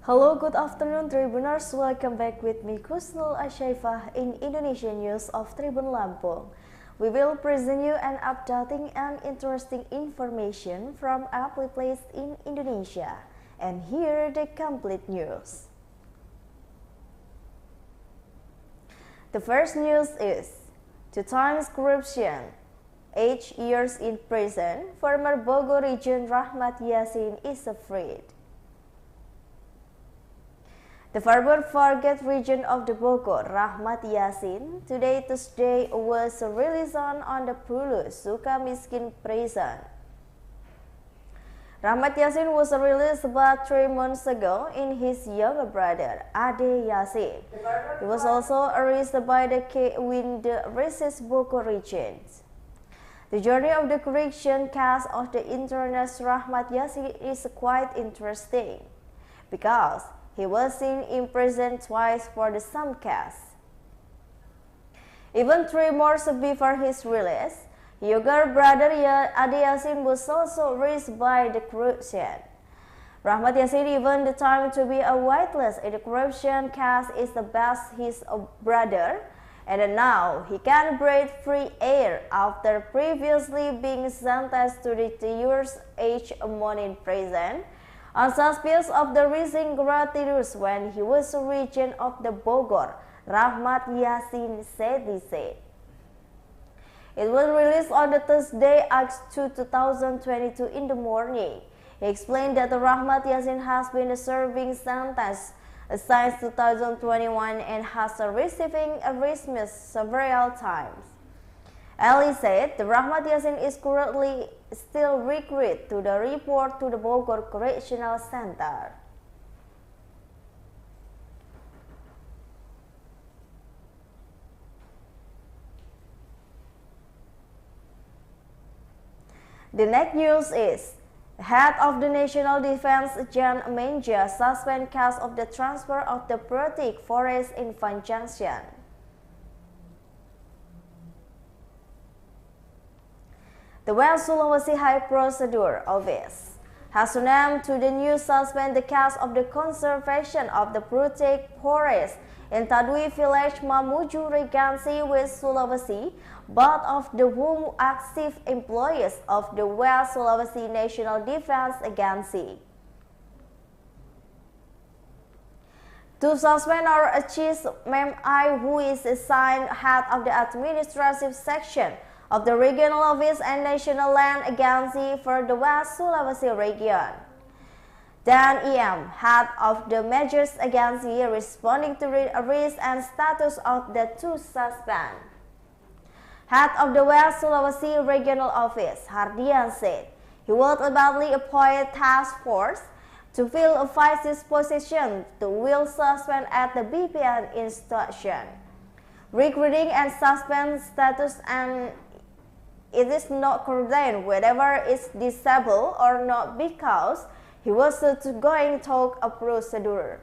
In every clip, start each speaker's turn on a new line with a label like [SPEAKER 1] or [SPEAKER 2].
[SPEAKER 1] Hello, good afternoon, Tribuners. Welcome back with me, Kusnul Ashaifah, in Indonesia News of Tribun Lampung. We will present you an updating and interesting information from every place in Indonesia. And here the complete news. The first news is 2 times corruption, 8 years in prison. Former Bogor Regent Rachmat Yasin is freed. The former forget region of the Bogor Regent Yasin today Tuesday was released on the Sukamiskin Prison. Rachmat Yasin was released about 3 months ago in his younger brother Ade Yasin. He was also arrested by the Kejati Bogor Regent. The journey of the correction case of the international Rachmat Yasin is quite interesting because he was seen in prison twice for the same case. Even 3 months before his release, younger brother Ade Yasin was also released by the corruption. Rachmat Yasin even the time to be a witness in the corruption case is the best his brother, and now he can breathe free air after previously being sentenced to 2 years each month in prison on suspicion of the rising gratitude when he was a regent of the Bogor Regent Yasin said. It was released on the Thursday, August 2, 2022 in the morning. He explained that the Regent Yasin has been serving sentence since 2021 and has receiving arrestment several times. Ali said the Regent Yasin is currently still recruited to the report to the Bogor Correctional Center. The next news is head of the National Defense Jan Menja suspend case of the transfer of the protected forest in Van Junction. The West Sulawesi High Prosecutor Office has named to the new suspend the case of the conservation of the protected forest in Tadui Village, Bogor Regency, West Sulawesi, both of the whom active employees of the West Sulawesi National Defense Agency. To suspend our Chief MI, who is assigned head of the administrative section of the Regional Office and National Land Agency for the West Sulawesi region. Dan EM, head of the Measures Agency, responding to the arrest and status of the 2 suspended. Head of the West Sulawesi Regional Office, Hardian, said he will immediately appoint task force to fill a vice position to will suspend at the BPN institution. Recruiting and suspend status, and it is not coordinated whether it's disabled or not because he was going through a procedure.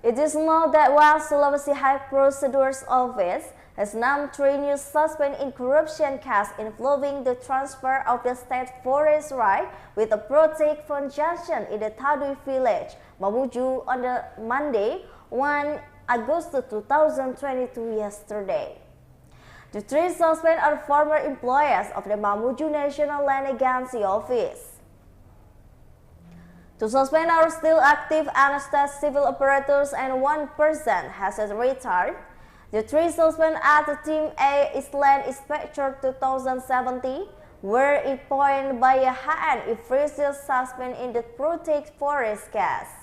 [SPEAKER 1] It is known that West Sulawesi High Prosecutor's Office has named 3 new suspects in corruption case involving the transfer of the state forest right with a protected Van Junction in the Tadui Village, Bogor on the Monday, 1 August 2022 yesterday. The 3 suspects are former employees of the Bogor National Land Agency office. 2 suspects are still active and civil operators and 1 person has retired. The 3 suspects at the Team A is Land Inspector 2070 were appointed by a HN official suspect in the protected forest case.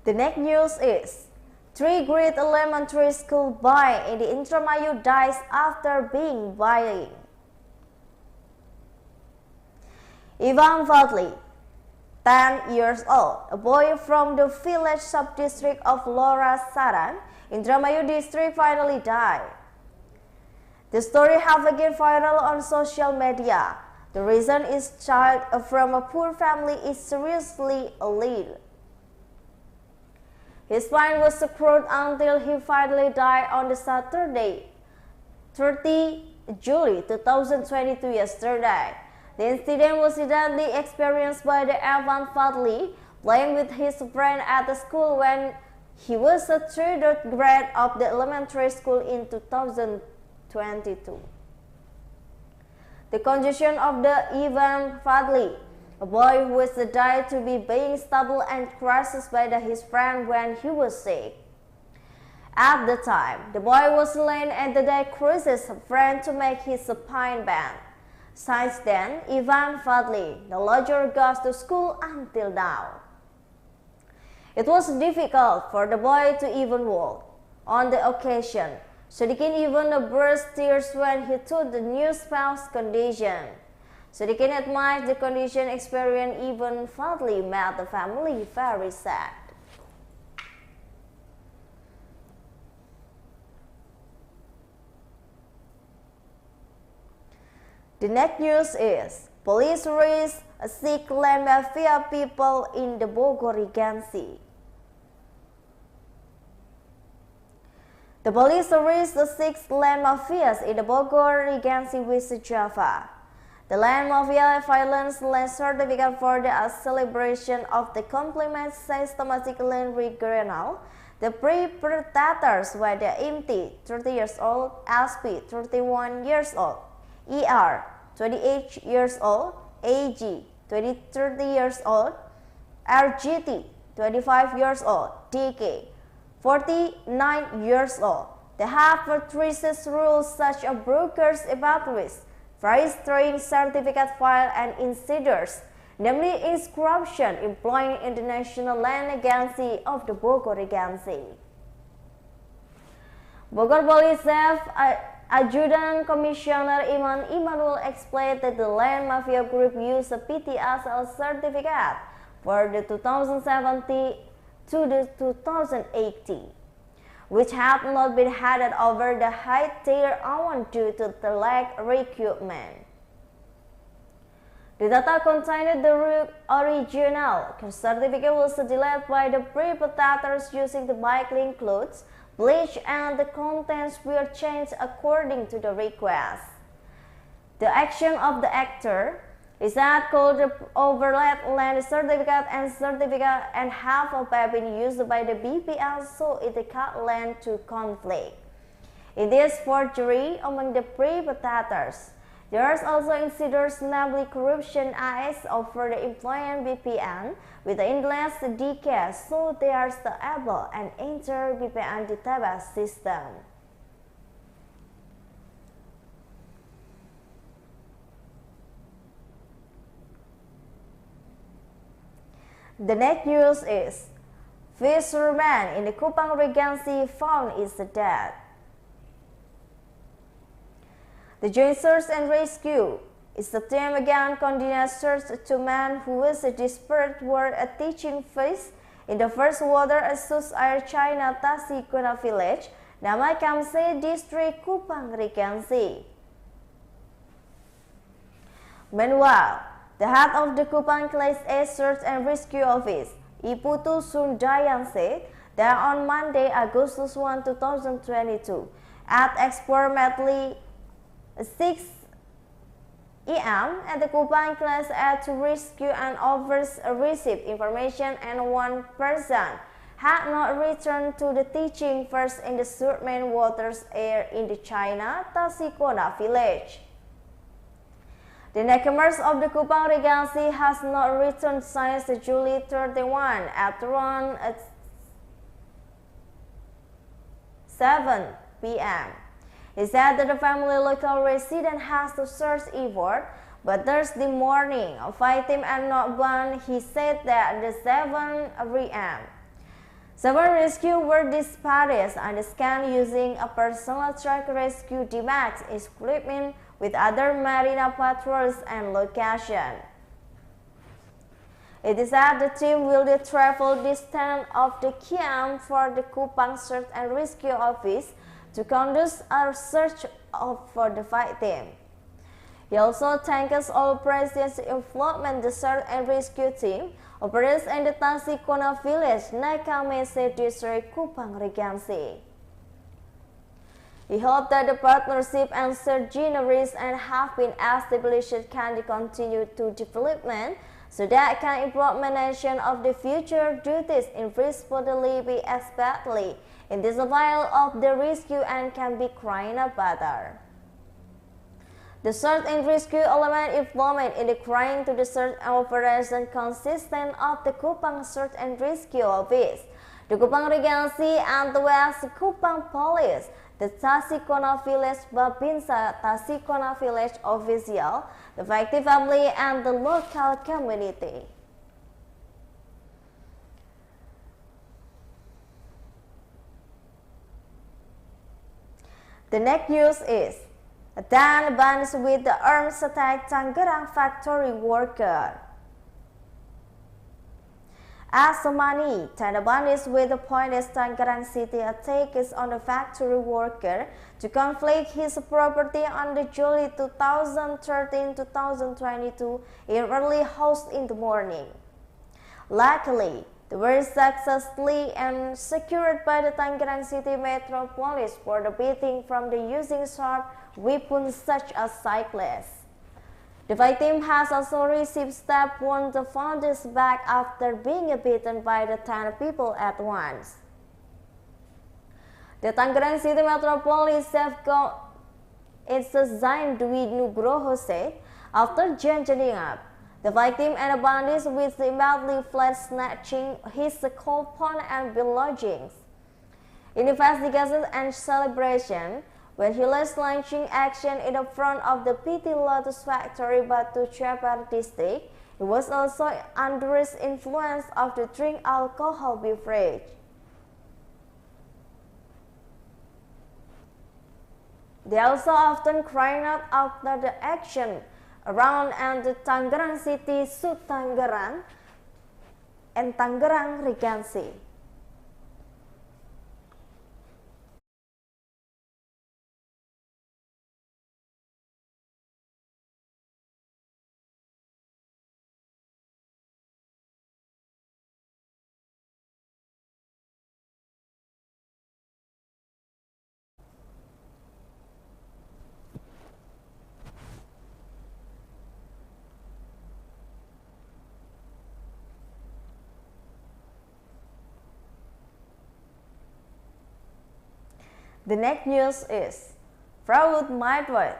[SPEAKER 1] The next news is 3 grade elementary school boy in the Indramayu dies after being bullied. Ivan Fadli, 10 years old, a boy from the village sub-district of Losarang, Indramayu district, finally died. The story has again viral on social media. The reason is child from a poor family is seriously ill. His spine was secured until he finally died on the Saturday, 30 July 2022 yesterday. The incident was incidentally experienced by the Evan Fadli playing with his friend at the school when he was a third grade of the elementary school in 2022. The condition of the Ivan Fadli, a boy who was died to be being stable and crushed by his friend when he was sick. At the time, the boy was lame and the day crushed his friend to make his spine bend. Since then, Ivan Fadli no longer goes to school until now. It was difficult for the boy to even walk. On the occasion, Sadikin even burst tears when he told the news about his condition. Sadikin admires the condition experienced. Ivan Fadli made the family very sad. The next news is, police arrest 6 land mafia people in the Bogor Regency. The police arrest 6 land mafias in the Bogor Regency, West Java. The land mafia violence land certificate for the celebration of the complement systematic land regional. The perpetrators were the MT, 30 years old, SP, 31 years old, ER, 28 years old, AG, 30 years old, RGT, 25 years old, DK, 49 years old. They have purchased rules such as brokers, evacuees, registering certificate file and insiders, namely inscription employing International Land Agency of the Bogor Regency. Bogor Police Chief Adjutant Commissioner Iman Immanuel explained that the land mafia group used a PTSL certificate for the 2017 to the 2018, which had not been handed over the high tier one due to the lack of recruitment. The data contained the original certificate was delayed by the perpetrators using the bike link clothes, bleach, and the contents were changed according to the request. The action of the actor is that called the overlap land certificate and have been used by the BPL so it cut land to conflict. In this forgery among the perpetrators, there is also insiders, namely corruption AS over the employee BPN with the endless decay so they are able and enter BPN database system. The next news is, fisherman in the Bogor Regency found is dead. The Joint Search and Rescue is the team again continued search to man who was desperate for a teaching fees in the first water Sus Air China Tadui Village, Namakamse District, Bogor Regency. Meanwhile, the head of the Bogor Class A Search and Rescue Office, Iputu Sundayan, said that on Monday, August 1, 2022, at approximately 6 a.m. at the Bogor Class A to rescue and offers received information and one person had not returned to the teaching first in the Surman waters air in the China Tadui Village. The newcomers of the Bogor Regency has not returned since July 31 at around 7 p.m. He said that the family local resident has to search effort, but Thursday morning, 5 team and not one. He said that the 7 p.m. 7 rescue were dispatched and scanned using a personal truck rescue DMAX equipment with other marina patrols and location. It is that the team will travel distance of the camp for the Kupang Search and Rescue Office to conduct a search for the victim. He also thanks all present involvement the search and rescue team operates in the Tasikona Village, Nakamese District, Kupang Regency. He hoped that the partnership and synergies and have been established can continue to development so that can implementation of the future duties in responsibility especially in the survival of the rescue and can be crying up better. The search and rescue element involvement in the crying to the search operation consistent of the Kupang Search and Rescue Office, the Kupang Regency and the West Kupang Police, the Tasikona Village Babinsa Tasikona Village official, the victim family and the local community. The next news is Dan bans with the arms attack Tangerang factory worker. As money, Taliban with the point is Tangerang City attack is on the factory worker to conflict his property on the July 2013-2022 in early hours in the morning. Luckily, they were successfully and secured by the Tangerang City Metro Police for the beating from the using sharp weapons such as cyclists. The victim has also received stab wounds on his back after being beaten by the 10 people at once. The Tangerang City Metro Police safeguard its Zain Dwi Nugroho said after joining up, the victim and the bandits with immediately fled snatching his cold pawn and belongings. In investigation and celebration, when he was launching action in the front of the PT Lotus factory Batu Ceper district, he was also under the influence of the drink alcohol beverage. They also often crying out after the action around and the Tangerang City, Sub Tangerang, and Tangerang Regency. The next news is fraud midway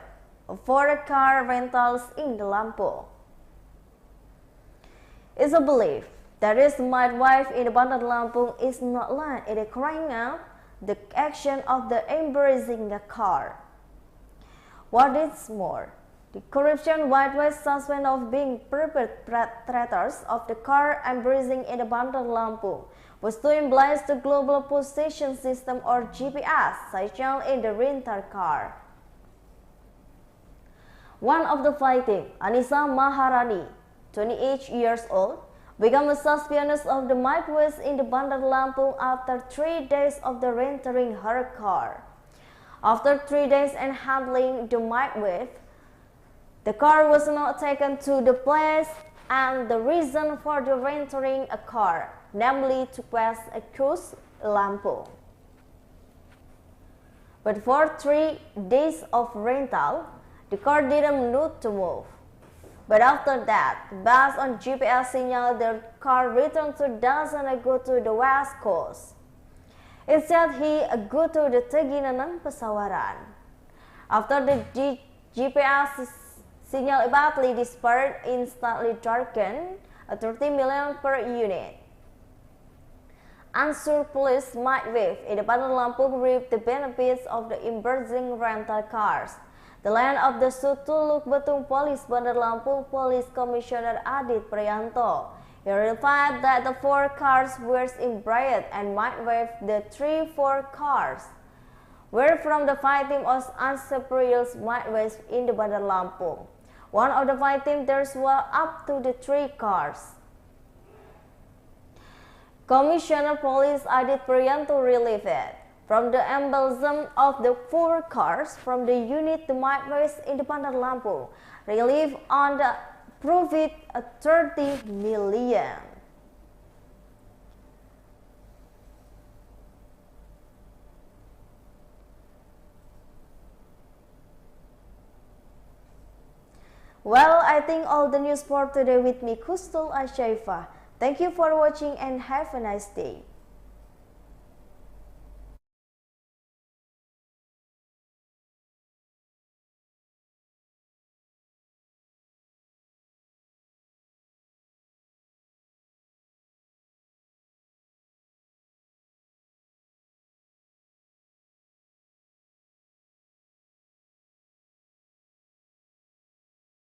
[SPEAKER 1] for car rentals in the Lampung. It's a belief that his midwife in the Bandar Lampung is not lying in crying out the action of the embracing the car. What is more, the corruption widewide suspect of being perpetrators of the car embracing in the Bandar Lampung was to embrace the global position system or GPS signal in the rental car. One of the victims, Anissa Maharani, 28 years old, became a suspicious of the midwife in the Bandar Lampung after 3 days of the renting her car. After 3 days and handling the midwife, the car was not taken to the place and the reason for the renting a car, namely to pass across Lampung. But for 3 days of rental, the car didn't need to move. But after that, based on GPS signal, the car returned to Dasan and go to the west coast. Instead, he go to the Teginanang Pesawaran. After the GPS signal immediately disappeared, instantly darkened, at 30 million per unit. Unsure police midwife in the Bandar Lampung reap the benefits of the emerging rental cars. The land of the Sutuluk Betung Police Bandar Lampung Police Commissioner Adit Priyanto. He replied that the 4 cars were embraced and midwife the 4 cars were from the victim of unsuperior midwives in the Bandar Lampung. One of the victims there were up to the 3 cars. Commissioner Police Adit Priyanto relieved it from the embezzlement of the 4 cars from the unit to Midwest Independent Lampung, relief on the profit 30 million. Well, I think all the news for today with me, Kustul Ashaifa. Thank you for watching and have a nice day.